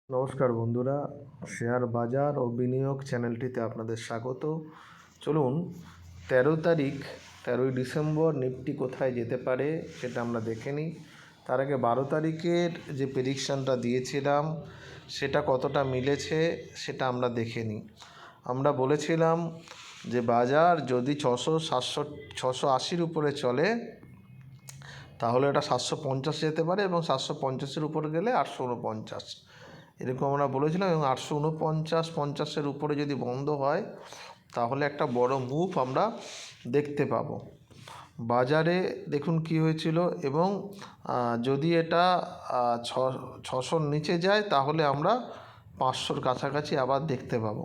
নমস্কার বন্ধুরা, শেয়ার বাজার ও বিনিয়োগ চ্যানেলটিতে আপনাদের স্বাগত। চলুন 13 ডিসেম্বর নিফটি কোথায় যেতে পারে সেটা আমরা দেখে নিই। তার আগে 12 তারিখের যে প্রেডিকশানটা দিয়েছিলাম সেটা কতটা মিলেছে সেটা আমরা দেখে নিই। আমরা বলেছিলাম যে বাজার যদি 680-র উপরে চলে তাহলে এটা 750 যেতে পারে এবং 750-এর উপরে গেলে 849 এরকম আমরা বলেছিলাম। এবং 849-50-এর উপরে যদি বন্ধ হয় তাহলে একটা বড় মুভ আমরা দেখতে পাবো। বাজারে দেখুন কি হয়েছিল, এবং যদি এটা 600-র নিচে যায় তাহলে আমরা 500-র কাছাকাছি আবার দেখতে পাবো।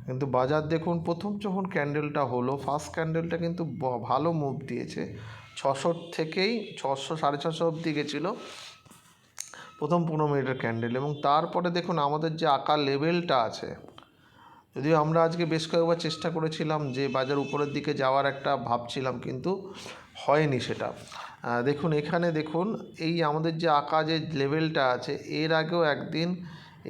কিন্তু বাজার দেখুন প্রথম যখন ক্যান্ডেলটা হলো, ফার্স্ট ক্যান্ডেলটা কিন্তু ভালো মুভ দিয়েছে। 600 থেকেই 600-650 অবধি গেছিলো প্রথম 15 মিনিটের ক্যান্ডেল। এবং তারপরে দেখুন আমাদের যে আঁকা লেভেলটা আছে, যদিও আমরা আজকে বেশ কয়েকবার চেষ্টা করেছিলাম যে বাজার উপরের দিকে যাওয়ার একটা ভাবছিলাম, কিন্তু হয়নি সেটা। দেখুন এখানে দেখুন এই আমাদের যে আঁকা যে লেভেলটা আছে, এর আগেও একদিন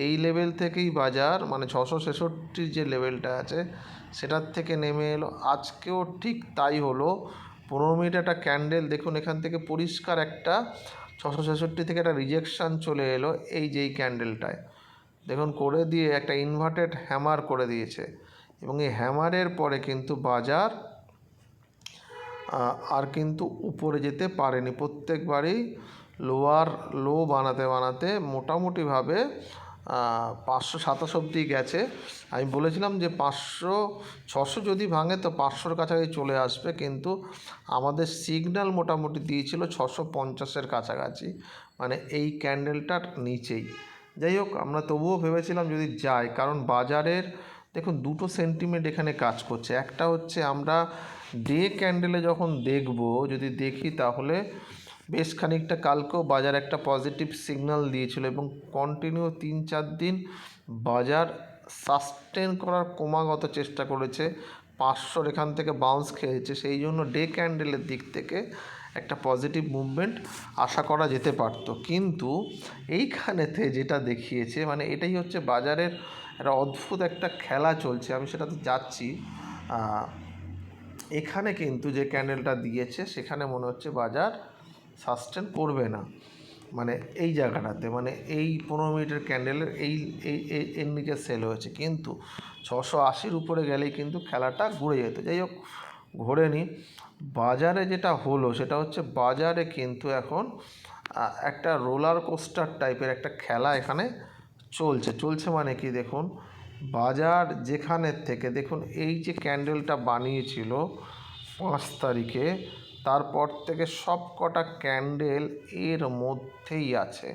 এই লেভেল থেকেই বাজার মানে 666-র যে লেভেলটা আছে সেটার থেকে নেমে এলো। আজকেও ঠিক তাই হলো। 15 মিনিট একটা ক্যান্ডেল দেখুন, এখান থেকে পরিষ্কার একটা 666 থেকে একটা রিজেকশান চলে এলো এই যেই ক্যান্ডেলটায় দেখুন করে দিয়ে একটা ইনভার্টেড হ্যামার করে দিয়েছে। এবং এই হ্যামারের পরে কিন্তু বাজার আর কিন্তু উপরে যেতে পারেনি। প্রত্যেকবারই লোয়ার লো বানাতে বানাতে মোটামুটিভাবে 527 অবধি গেছে। আমি বলেছিলাম যে 600 যদি ভাঙে তো 500-র কাছাকাছি চলে আসবে, কিন্তু আমাদের সিগন্যাল মোটামুটি দিয়েছিল 650-এর কাছাকাছি, মানে এই ক্যান্ডেলটার নিচেই। যাই হোক, আমরা তবুও ভেবেছিলাম যদি যায়, কারণ বাজারের দেখুন দুটো সেন্টিমেন্ট এখানে কাজ করছে। একটা হচ্ছে আমরা ডে ক্যান্ডেলে যখন দেখব, যদি দেখি তাহলে বেশ খানিকটা কালকেও বাজার একটা পজিটিভ সিগন্যাল দিয়েছিল এবং কন্টিনিউ 3-4 দিন বাজার সাস্টেন করার ক্রমাগত চেষ্টা করেছে। 500-র এখান থেকে বাউন্স খেয়েছে, সেই জন্য ডে ক্যান্ডেলের দিক থেকে একটা পজিটিভ মুভমেন্ট আশা করা যেতে পারত। কিন্তু এইখানেতে যেটা দেখিয়েছে, মানে এটাই হচ্ছে বাজারের একটা অদ্ভুত একটা খেলা চলছে। আমি সেটাতে যাচ্ছি। এখানে কিন্তু যে ক্যান্ডেলটা দিয়েছে সেখানে মনে হচ্ছে বাজার সাস্টেন করবে না, মানে এই জায়গাটাতে, মানে এই 15 মিনিটের ক্যান্ডেলের এর নিচে সেল হয়েছে। কিন্তু 680-র উপরে গেলেই কিন্তু খেলাটা ঘুরে যেত। যাই হোক, ঘোরেনি। বাজারে যেটা হলো সেটা হচ্ছে বাজারে কিন্তু এখন একটা রোলার কোস্টার টাইপের একটা খেলা এখানে চলছে মানে কি দেখুন, বাজার যেখানের থেকে দেখুন এই যে ক্যান্ডেলটা বানিয়েছিল 5 তারিখে, তারপর থেকে সব কটা ক্যান্ডেল এর মধ্যেই আছে।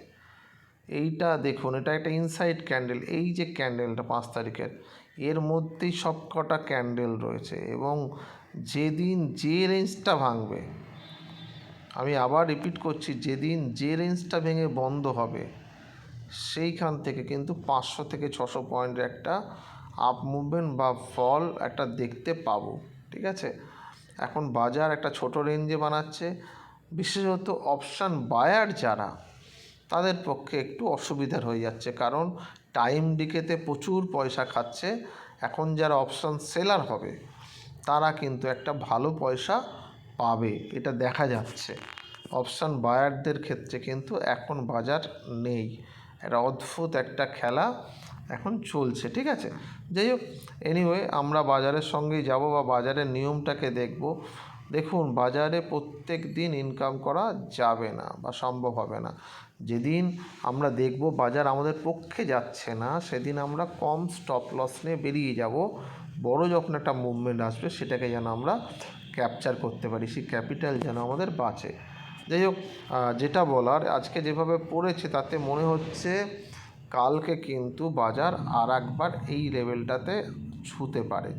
এইটা দেখুন, এটা একটা ইনসাইড ক্যান্ডেল। এই যে ক্যান্ডেলটা 5 তারিখের, এর মধ্যেই সব কটা ক্যান্ডেল রয়েছে। এবং যেদিন যে রেঞ্জটা ভাঙবে, আমি আবার রিপিট করছি, যেদিন যে রেঞ্জটা ভেঙে বন্ধ হবে সেইখান থেকে কিন্তু 500 থেকে 600 পয়েন্টের একটা আপ মুভমেন্ট বা ফল একটা দেখতে পাবো। ঠিক আছে, এখন বাজার একটা ছোট রেঞ্জে বানাচ্ছে। বিশেষত অপশান বায়ার যারা, তাদের পক্ষে একটু অসুবিধার হয়ে যাচ্ছে, কারণ টাইম ডিকেতে প্রচুর পয়সা খাচ্ছে। এখন যারা অপশান সেলার হবে তারা কিন্তু একটা ভালো পয়সা পাবে, এটা দেখা যাচ্ছে। অপশান বায়ারদের ক্ষেত্রে কিন্তু এখন বাজার নেই। একটা অদ্ভুত একটা খেলা এখন চলছে। ঠিক আছে, যাই হোক, এনিওয়ে আমরা বাজারের সঙ্গেই যাব বা বাজারের নিয়মটাকে দেখব। দেখুন, বাজারে প্রত্যেক দিন ইনকাম করা যাবে না বা সম্ভব হবে না। যেদিন আমরা দেখব বাজার আমাদের পক্ষে যাচ্ছে না, সেদিন আমরা কম স্টপ লস নিয়ে বেরিয়ে যাব। বড় যখন একটা মুভমেন্ট আসবে সেটাকে যেন আমরা ক্যাপচার করতে পারি, সেই ক্যাপিটাল যেন আমাদের বাঁচে। যাই হোক, যেটা বলার, আজকে যেভাবে পড়েছে তাতে মনে হচ্ছে কালকে কিন্তু বাজার আর একবার এই লেভেলটাতে ছুঁতে পারে।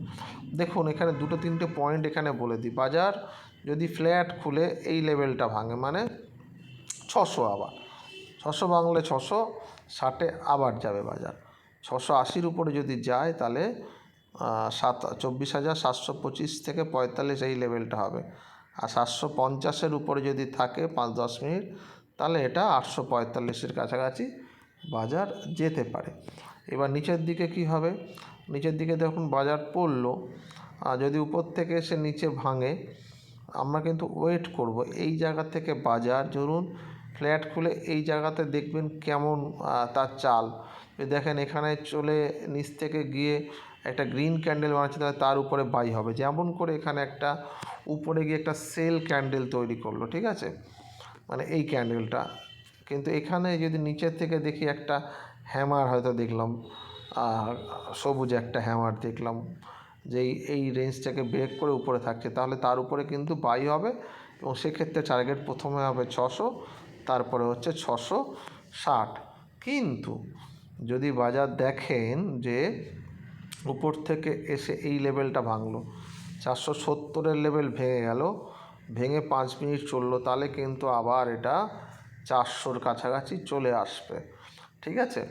দেখুন এখানে 2-3টে পয়েন্ট এখানে বলে দিই। বাজার যদি ফ্ল্যাট খুলে এই লেভেলটা ভাঙে, মানে 600, আবার 600 ভাঙলে 660-এ আবার যাবে বাজার। 680-র উপরে যদি যায় তাহলে 24,725 থেকে 45 এই লেভেলটা হবে। আর 750-এর উপরে যদি থাকে 5-10 মিনিট, তাহলে এটা 845-এর কাছাকাছি বাজার যেতে পারে। এবার নিচের দিকে কি হবে, নিচের দিকে দেখুন বাজার পড়লো, যদি উপর থেকে এসে নিচে ভাঙে আমরা কিন্তু ওয়েট করব এই জায়গা থেকে বাজার ধরুন ফ্ল্যাট খুলে এই জায়গাতে দেখবেন কেমন তার চাল। দেখেন এখানে চলে নিচ থেকে গিয়ে একটা গ্রিন ক্যান্ডেল বানাচ্ছে, তাহলে তার উপরে বাই হবে, যেমন করে এখানে একটা উপরে গিয়ে একটা সেল ক্যান্ডেল তৈরি করলো, ঠিক আছে, মানে এই ক্যান্ডেলটা। কিন্তু এখানে যদি নিচের থেকে দেখি একটা হ্যামার হয়তো দেখলাম, সবুজ একটা হ্যামার দেখলাম যে এই রেঞ্জটাকে ব্রেক করে উপরে থাকছে, তাহলে তার উপরে কিন্তু বাই হবে এবং সেক্ষেত্রে টার্গেট প্রথমে হবে 600, তারপরে হচ্ছে 660। কিন্তু যদি বাজার দেখেন যে উপর থেকে এসে এই লেভেলটা ভাঙলো, 470-এর লেভেল ভেঙে গেল, ভেঙে 5 মিনিট চললো, তাহলে কিন্তু আবার এটা 400-র কাছাকাছি চলে আসবে, ঠিক আছে।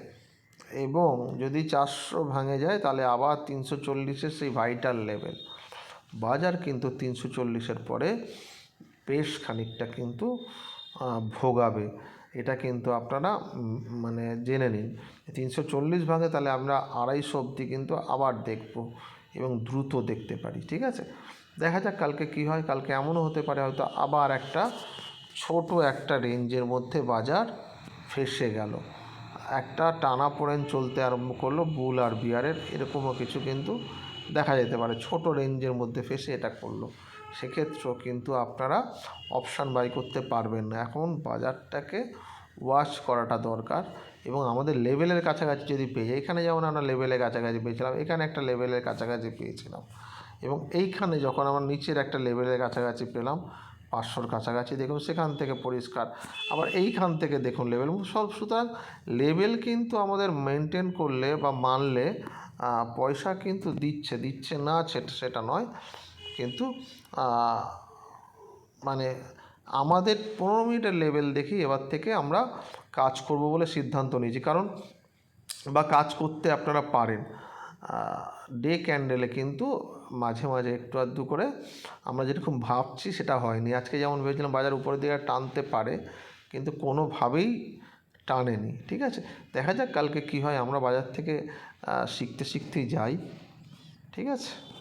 এবং যদি 400 ভাঙে যায় তাহলে আবার 340-এর সেই ভাইটাল লেভেল, বাজার কিন্তু 340-এর পরে বেশ খানিকটা কিন্তু ভোগাবে, এটা কিন্তু আপনারা মানে জেনে নিন। 340 ভাঙে তাহলে আমরা 250 অবধি কিন্তু আবার দেখব এবং দ্রুত দেখতে পারি, ঠিক আছে। দেখা যাক কালকে কি হয়। কালকে এমনও হতে পারে হয়তো আবার একটা ছোট একটা রেঞ্জের মধ্যে বাজার ফেঁসে গেল, একটা টানাপোড়েন চলতে আরম্ভ করলো বুল আর বিয়ারের, এরকমও কিছু কিন্তু দেখা যেতে পারে। ছোট রেঞ্জের মধ্যে ফেঁসে এটা করলো, সেক্ষেত্রেও কিন্তু আপনারা অপশান বাই করতে পারবেন না। এখন বাজারটাকে ওয়াচ করাটা দরকার এবং আমাদের লেভেলের কাছাকাছি যদি পেয়ে যাই, এখানে যেমন আমরা লেভেলের কাছাকাছি পেয়েছিলাম, এখানে একটা লেভেলের কাছাকাছি পেয়েছিলাম, এবং এইখানে যখন আমরা নিচের একটা লেভেলের কাছাকাছি পেলাম 500-র কাছাকাছি, দেখুন সেখান থেকে পরিষ্কার আবার এইখান থেকে দেখুন লেভেল সব। সুতরাং লেভেল কিন্তু আমাদের মেনটেন করলে বা মানলে পয়সা কিন্তু দিচ্ছে না সেটা নয়, কিন্তু মানে আমাদের 15 মিনিটের লেভেল দেখি এবার থেকে আমরা কাজ করব বলে সিদ্ধান্ত নিয়েছি। কারণ বা কাজ করতে আপনারা পারেন ডে ক্যান্ডেলে, কিন্তু মাঝে মাঝে একটু আধটু করে আমরা যেরকম ভাবছি সেটা হয়নি। আজকে যেমন ভেবেছিলাম বাজার উপরের দিকে টানতে পারে, কিন্তু কোনোভাবেই টানেনি, ঠিক আছে। দেখা যাক কালকে কী হয়, আমরা বাজার থেকে শিখতেই যাই, ঠিক আছে।